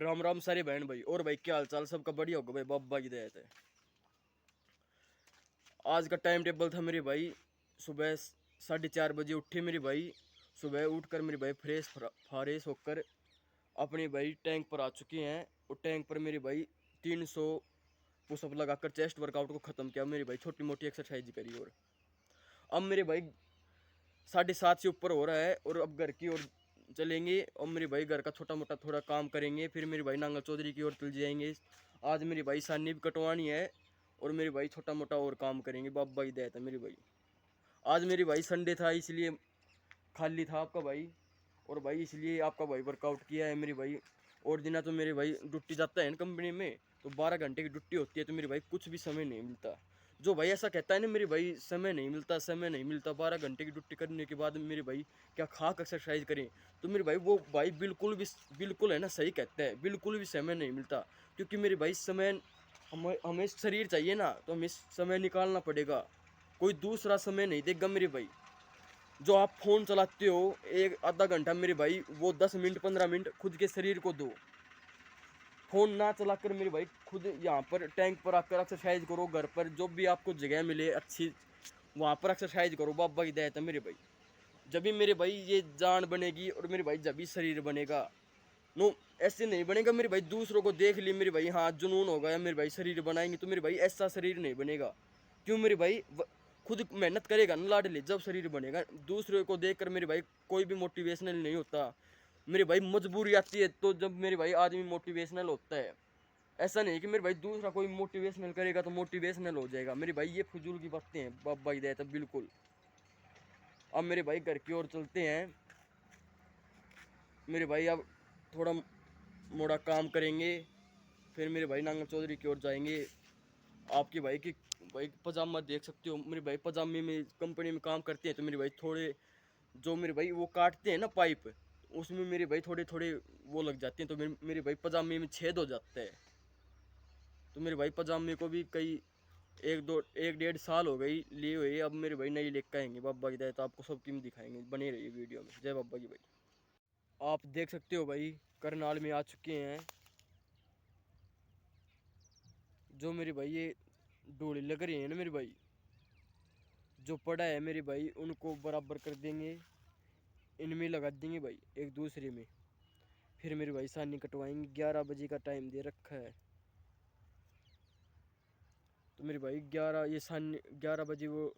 राम राम सारे बहन भाई। और भाई क्या हाल चाल सबका? बढ़िया होगा भाई, बाबा की दया है। आज का टाइम टेबल था मेरे भाई, सुबह 4:30 बजे उठे मेरे भाई। सुबह उठकर मेरे भाई फ्रेश होकर अपने भाई टैंक पर आ चुके हैं। और टैंक पर मेरे भाई 300 पुशअप लगाकर चेस्ट वर्कआउट को ख़त्म किया मेरे भाई। छोटी मोटी एक्सरसाइज करी और अब मेरे भाई 7:30 से ऊपर हो रहा है और अब घर की ओर चलेंगे। और मेरे भाई घर का छोटा मोटा थोड़ा काम करेंगे, फिर मेरे भाई नांगल चौधरी की ओर चल जाएंगे। आज मेरी भाई सानी भी कटवानी है और मेरे भाई छोटा मोटा और काम करेंगे। बाबा की दया था मेरे भाई। आज मेरी भाई संडे था इसलिए खाली था आपका भाई, और भाई इसलिए आपका भाई वर्कआउट किया है मेरे भाई। और दिन तो मेरे भाई ड्यूटी जाता है ना कंपनी में, तो 12 घंटे की ड्यूटी होती है, तो मेरे भाई कुछ भी समय नहीं मिलता। जो भाई ऐसा कहता है ना मेरे भाई समय नहीं मिलता, समय नहीं मिलता, 12 घंटे की ड्यूटी करने के बाद मेरे भाई क्या खाक एक्सरसाइज करें, तो मेरे भाई वो भाई बिल्कुल है ना, सही कहता है, बिल्कुल भी समय नहीं मिलता। क्योंकि मेरे भाई समय हमें शरीर चाहिए ना, तो हमें समय निकालना पड़ेगा। कोई दूसरा समय नहीं देगा मेरे भाई। जो आप फ़ोन चलाते हो एक आधा घंटा मेरे भाई, वो 10 मिनट 15 मिनट खुद के शरीर को दो। फ़ोन ना चलाकर मेरे भाई खुद यहाँ पर टैंक पर आकर एक्सरसाइज करो। घर पर जो भी आपको जगह मिले अच्छी, वहाँ पर एक्सरसाइज करो। बाबा की दया है मेरे भाई। जब भी मेरे भाई ये जान बनेगी और मेरे भाई जब भी शरीर बनेगा। नो, ऐसे नहीं बनेगा मेरे भाई दूसरों को देख लिए मेरे भाई हाँ जुनून होगा या मेरे भाई शरीर बनाएंगे, तो मेरे भाई ऐसा शरीर नहीं बनेगा। क्यों मेरे भाई खुद मेहनत करेगा ना लाडली, जब शरीर बनेगा। दूसरों को देखकर मेरे भाई कोई भी मोटिवेशनल नहीं होता मेरे भाई। मजबूरी आती है तो जब मेरे भाई आदमी मोटिवेशनल होता है। ऐसा नहीं कि मेरे भाई दूसरा कोई मोटिवेशनल करेगा तो मोटिवेशनल हो जाएगा मेरे भाई। ये फजूल की बातें हैं बाबा की दया तब बिल्कुल। अब मेरे भाई घर की ओर चलते हैं मेरे भाई। अब थोड़ा मोड़ा काम करेंगे, फिर मेरे भाई नांगल चौधरी की ओर जाएंगे। आपके भाई की भाई पजामा देख सकते हो मेरे भाई, पजामे में कंपनी में काम करते हैं, तो मेरे भाई थोड़े जो मेरे भाई वो काटते हैं ना पाइप, उसमें मेरे भाई थोड़े थोड़े वो लग जाते हैं, तो मेरे भाई पजामे में छेद हो जाता है। तो मेरे भाई पजामे को भी कई 1-1.5 साल हो गई लिए हुए। अब मेरे भाई नई लेकर आएंगे बाबा की दया, तो आपको सब कीम दिखाएंगे। बने रहिए वीडियो में। जय बाबा की भाई। आप देख सकते हो भाई करनाल में आ चुके हैं। जो मेरे भाई ये डोली लग रही है ना मेरे भाई, जो पड़ा है मेरे भाई उनको बराबर कर देंगे, इनमें लगा देंगे भाई एक दूसरे में। फिर मेरे भाई सानी कटवाएंगे। 11 बजे का टाइम दे रखा है, तो मेरे भाई 11 बजे वो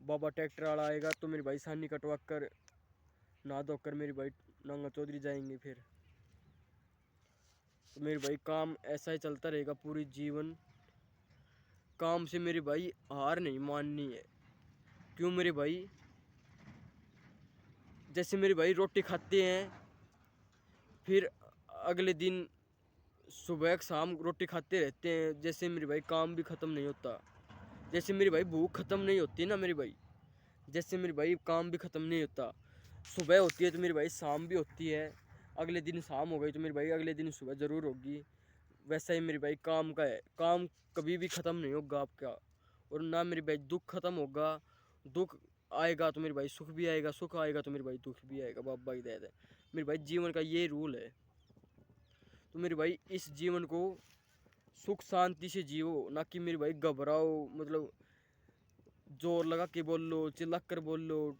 बाबा ट्रैक्टर वाला आएगा, तो मेरे भाई सानी कटवा कर नहा धोकर मेरे भाई नांगा चौधरी जाएंगे। फिर तो मेरे भाई काम ऐसा ही चलता रहेगा पूरी जीवन। काम से मेरे भाई हार नहीं माननी है। क्यों मेरे भाई, जैसे मेरे भाई रोटी खाते हैं, फिर अगले दिन सुबह शाम रोटी खाते रहते हैं, जैसे मेरे भाई काम भी ख़त्म नहीं होता। जैसे मेरे भाई भूख ख़त्म नहीं होती ना मेरे भाई, जैसे मेरे भाई काम भी ख़त्म नहीं होता। सुबह होती है तो मेरे भाई शाम भी होती है, अगले दिन शाम हो गई तो मेरे भाई अगले दिन सुबह ज़रूर होगी। वैसा ही मेरे भाई काम का है, काम कभी भी ख़त्म नहीं होगा आपका। और ना मेरे भाई दुख ख़त्म होगा। दुख आएगा तो मेरे भाई सुख भी आएगा, सुख आएगा तो मेरे भाई दुख भी आएगा। बाबा की दया है मेरे भाई, जीवन का ये रूल है। तो मेरे भाई इस जीवन को सुख शांति से जियो, ना कि मेरे भाई घबराओ। मतलब जोर लगा के बोल लो, चिल्ला कर बोल लो।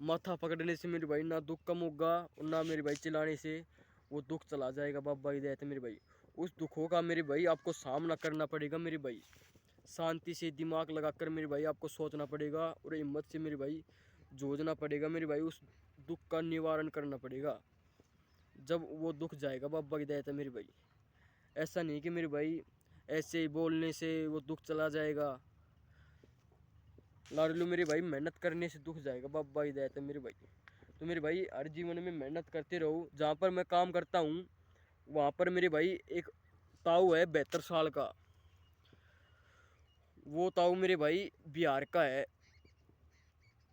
माथा पकड़ने से मेरे भाई ना दुख कम होगा, और ना मेरे भाई चिल्लाने से वो दुख चला जाएगा। बाबा की दया है मेरे भाई। उस दुखों का मेरे भाई आपको सामना करना पड़ेगा मेरे भाई। शांति से दिमाग लगाकर मेरे भाई आपको सोचना पड़ेगा, और हिम्मत से मेरे भाई जूझना पड़ेगा मेरे भाई। उस दुख का निवारण करना पड़ेगा, जब वो दुख जाएगा। बाबा की दया है मेरे भाई। ऐसा नहीं कि मेरे भाई ऐसे ही बोलने से वो दुख चला जाएगा। लाडलू मेरे भाई, मेहनत करने से दुख जाएगा। बाबा की दया है मेरे भाई। तो मेरे भाई हर जीवन में मेहनत करते रहो। जहाँ पर मैं काम करता हूँ वहाँ पर मेरे भाई एक ताऊ है 72 साल का। वो ताऊ मेरे भाई बिहार का है,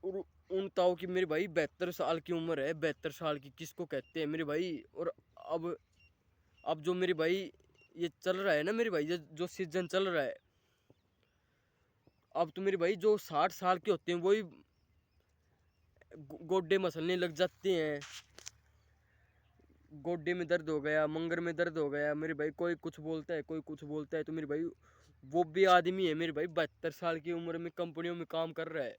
और उन ताऊ की मेरे भाई 72 साल की उम्र है। 72 साल की किसको कहते हैं मेरे भाई। और अब जो मेरे भाई ये चल रहा है ना मेरे भाई, जो सीजन चल रहा है, अब तो मेरे भाई जो 60 साल के होते हैं वही गोड्डे मसलने लग जाते हैं। गोड्डे में दर्द हो गया, मंगर में दर्द हो गया मेरे भाई, कोई कुछ बोलता है, कोई कुछ बोलता है, तो मेरे भाई वो भी आदमी है मेरे भाई, 72 साल की उम्र में कंपनियों में काम कर रहा है।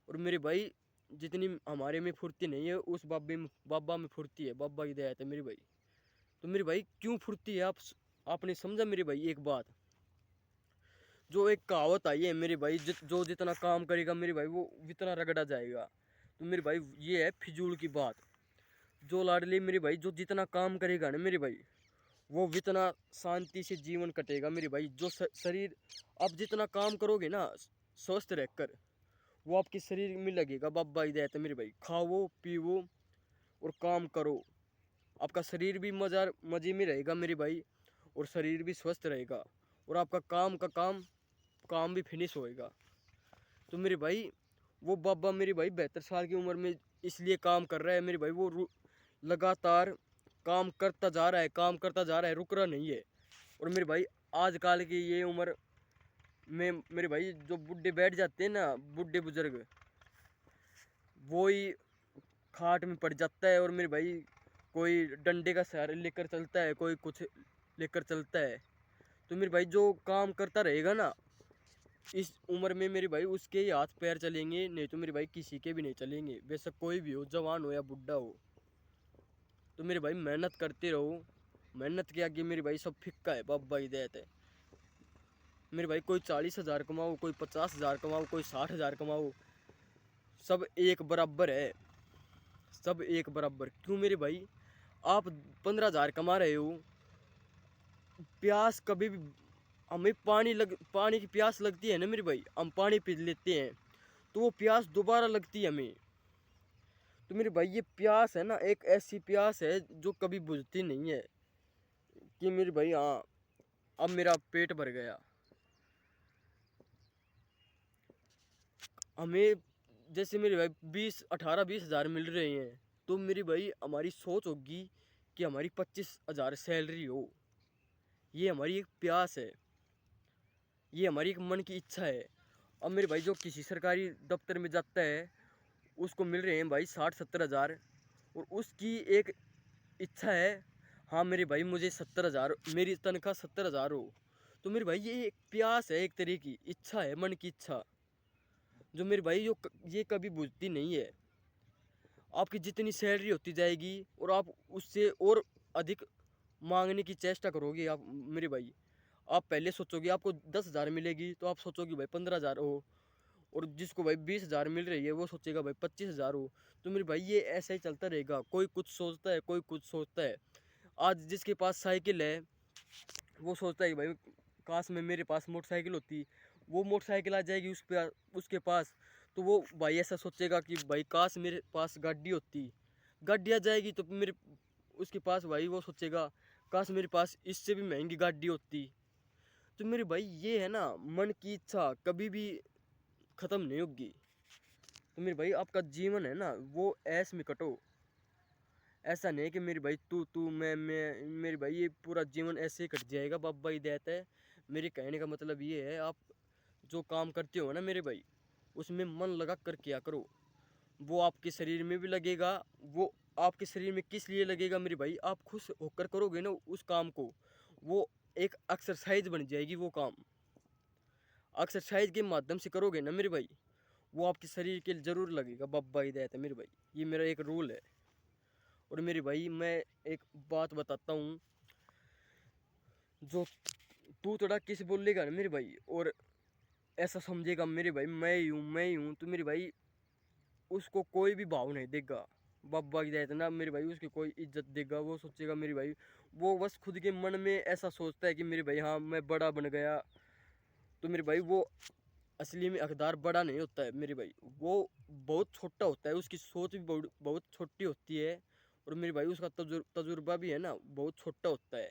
और मेरे भाई जितनी हमारे में फुर्ती नहीं है, उस बाबा में फुर्ती है, बाबा की दया है मेरे भाई। तो मेरे भाई क्यों फुर्ती है, आपने समझा मेरे भाई एक बात। जो एक कहावत आई है मेरे भाई, जो जितना काम करेगा मेरे भाई वो जितना रगड़ा जाएगा। तो मेरे भाई ये है फिजूल की बात। जो लाडली मेरे भाई, जो जितना काम करेगा ना मेरे भाई, वो जितना शांति से जीवन कटेगा मेरे भाई। जो शरीर आप जितना काम करोगे ना स्वस्थ रहकर, वो आपके शरीर में लगेगा। बाबा हिदायत है मेरे भाई, खाओ पीओ और काम करो, आपका शरीर भी मजे में रहेगा मेरे भाई, और शरीर भी स्वस्थ रहेगा, और आपका काम भी फिनिश होएगा। तो मेरे भाई वो बाबा मेरे भाई 72 साल की उम्र में इसलिए काम कर रहा है मेरे भाई, वो लगातार काम करता जा रहा है, काम करता जा रहा है, रुक रहा नहीं है। और मेरे भाई आजकल की ये उम्र में मेरे भाई जो बुढ़े बैठ जाते हैं ना, बुढ़े बुजुर्ग, वो ही खाट में पड़ जाता है। और मेरे भाई कोई डंडे का सहारा लेकर चलता है, कोई कुछ लेकर चलता है। तो मेरे भाई जो काम करता रहेगा ना इस उम्र में मेरे भाई, उसके ही हाथ पैर चलेंगे, नहीं तो मेरे भाई किसी के भी नहीं चलेंगे, बेशक कोई भी हो, जवान हो या बुढ़ा हो। तो मेरे भाई मेहनत करते रहो, मेहनत के आगे मेरे भाई सब फिक्का है, बाबा ही देते है मेरे भाई। कोई 40,000 कमाओ, कोई 50,000 कमाओ, कोई 60,000 कमाओ, सब एक बराबर है, सब एक बराबर। क्यों मेरे भाई, आप 15,000 कमा रहे हो, प्यास कभी भी हमें पानी की प्यास लगती है ना मेरे भाई, हम पानी पी लेते हैं, तो वो प्यास दोबारा लगती है हमें। तो मेरे भाई ये प्यास है ना, एक ऐसी प्यास है जो कभी बुझती नहीं है, कि मेरे भाई हाँ अब मेरा पेट भर गया। हमें जैसे मेरे भाई 20 मिल रहे हैं, तो मेरी भाई हमारी सोच होगी कि हमारी 25,000 सैलरी हो। ये हमारी एक प्यास है, ये हमारी एक मन की इच्छा है। अब मेरे भाई जो किसी सरकारी दफ्तर में जाता है, उसको मिल रहे हैं भाई 60-70 हज़ार, और उसकी एक इच्छा है, हाँ मेरे भाई मुझे 70 हज़ार, मेरी तनख्वाह 70 हज़ार हो। तो मेरे भाई ये एक प्यास है, एक तरह की इच्छा है, मन की इच्छा, जो मेरे भाई ये कभी बुझती नहीं है। आपकी जितनी सैलरी होती जाएगी और आप उससे और अधिक मांगने की चेष्टा करोगे आप मेरे भाई। आप पहले सोचोगे आपको 10,000 मिलेगी, तो आप सोचोगे भाई 15,000 हो, और जिसको भाई 20,000 मिल रही है वो सोचेगा भाई 25,000 हो। तो मेरे भाई ये ऐसा ही चलता रहेगा, कोई कुछ सोचता है, कोई कुछ सोचता है। आज जिसके पास साइकिल है, वो सोचता है कि भाई काश में मेरे पास मोटरसाइकिल होती, वो मोटरसाइकिल आ जाएगी उसके पास, तो वो भाई ऐसा सोचेगा कि भाई काश मेरे पास गाड़ी होती, गाड़ी आ जाएगी तो मेरे उसके पास भाई वो सोचेगा काश मेरे पास इससे भी महंगी गाड़ी होती। तो मेरे भाई ये है ना, मन की इच्छा कभी भी ख़त्म नहीं होगी। तो मेरे भाई आपका जीवन है ना वो ऐश में कटो, ऐसा नहीं कि मेरे भाई तू मैं मेरे भाई ये पूरा जीवन ऐसे ही कट जाएगा, बाबा ही देता है। मेरे कहने का मतलब ये है, आप जो काम करते हो ना मेरे भाई, उसमें मन लगा कर किया करो, वो आपके शरीर में भी लगेगा। वो आपके शरीर में किस लिए लगेगा मेरे भाई, आप खुश होकर करोगे ना उस काम को, वो एक एक्सरसाइज बन जाएगी। वो काम एक्सरसाइज के माध्यम से करोगे ना मेरे भाई, वो आपके शरीर के ज़रूर लगेगा, बाबा ही देता है मेरे भाई, ये मेरा एक रूल है। और मेरे भाई मैं एक बात बताता हूँ, जो तू थोड़ा किस बोलेगा ना मेरे भाई, और ऐसा समझेगा मेरे भाई मैं ही हूँ, तो मेरे भाई उसको कोई भी भाव नहीं देगा, बाबा की दया ना मेरे भाई, उसकी कोई इज्जत देगा। वो सोचेगा मेरे भाई, वो बस खुद के मन में ऐसा सोचता है कि मेरे भाई हाँ मैं बड़ा बन गया। तो मेरे भाई वो असली में हकदार बड़ा नहीं होता है मेरे भाई, वो बहुत छोटा होता है, उसकी सोच भी बहुत बहुत छोटी होती है। और मेरे भाई उसका तजुर्बा भी है ना बहुत छोटा होता है।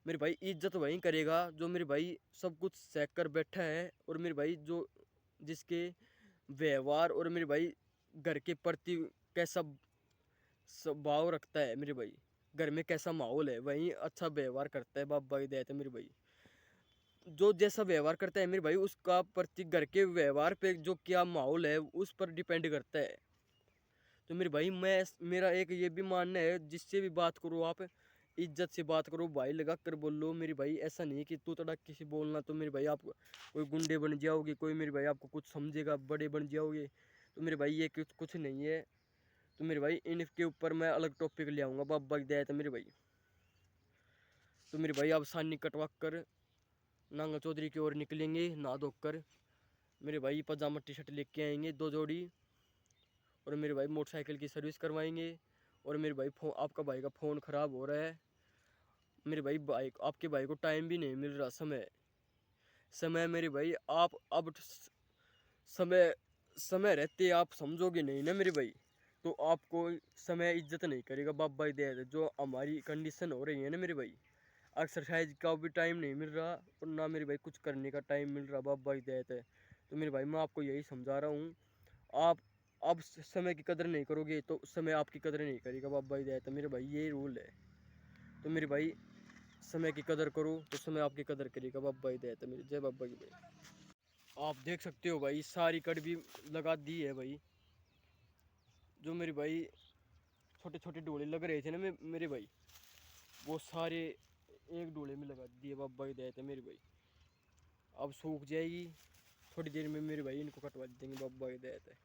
मेरे भाई इज्जत वहीं करेगा जो मेरे भाई सब कुछ सहकर कर बैठा है, और मेरे भाई जो जिसके व्यवहार और मेरे भाई घर के प्रति कैसा स्वभाव रखता है मेरे भाई, घर में कैसा माहौल है, वहीं अच्छा व्यवहार करता है, बाबा की दया है मेरे भाई। जो जैसा व्यवहार करता है मेरे भाई, उसका प्रति घर के व्यवहार पे जो क्या माहौल है उस पर डिपेंड करता है। तो मेरे भाई मैं मेरा एक ये भी मानना है, जिससे भी बात करो आप इज्जत से बात करो, भाई लगा कर बोल लो मेरे भाई। ऐसा नहीं है कि तू तड़क किसी बोलना तो मेरे भाई आप कोई गुंडे बन जाओगे, कोई मेरे भाई आपको कुछ समझेगा बड़े बन जाओगे। तो मेरे भाई ये कुछ नहीं है। तो मेरे भाई इनके ऊपर मैं अलग टॉपिक ले आऊँगा बाबा की दया है मेरे भाई। तो मेरे भाई आप सानी कटवा कर नांगा चौधरी की ओर निकलेंगे नहा धोकर। मेरे भाई पजामा टी शर्ट लेके आएंगे 2 जोड़ी, और मेरे भाई मोटरसाइकिल की सर्विस करवाएंगे। और मेरे भाई आपका भाई का फ़ोन ख़राब हो रहा है। मेरे भाई आपके भाई को टाइम भी नहीं मिल रहा, समय समय मेरे भाई आप अब समय समय रहते आप समझोगे नहीं ना मेरे भाई, तो आपको समय इज्जत नहीं करेगा बाबा दे। जो हमारी कंडीशन हो रही है ना मेरे भाई, एक्सरसाइज का भी टाइम नहीं मिल रहा और ना मेरे भाई कुछ करने का टाइम मिल रहा बाबा की दया है। तो मेरे भाई मैं आपको यही समझा रहा हूँ, आप अब समय की कदर नहीं करोगे तो समय आपकी कदर नहीं करेगा बाबा की दया है मेरे भाई, ये रूल है। तो मेरे भाई समय की कदर करो तो समय आपकी कदर करेगा बाबा की दया है मेरी। जय बाबा की भाई। आप देख सकते हो भाई सारी कड़ भी लगा दी है भाई। जो मेरे भाई छोटे छोटे डोले लग रहे थे ना मेरे भाई, वो सारे एक डोले में लगा दिए बाबा की दया है मेरे भाई। अब सूख जाएगी थोड़ी देर में मेरे भाई, इनको कटवा देंगे बाबा की दया है।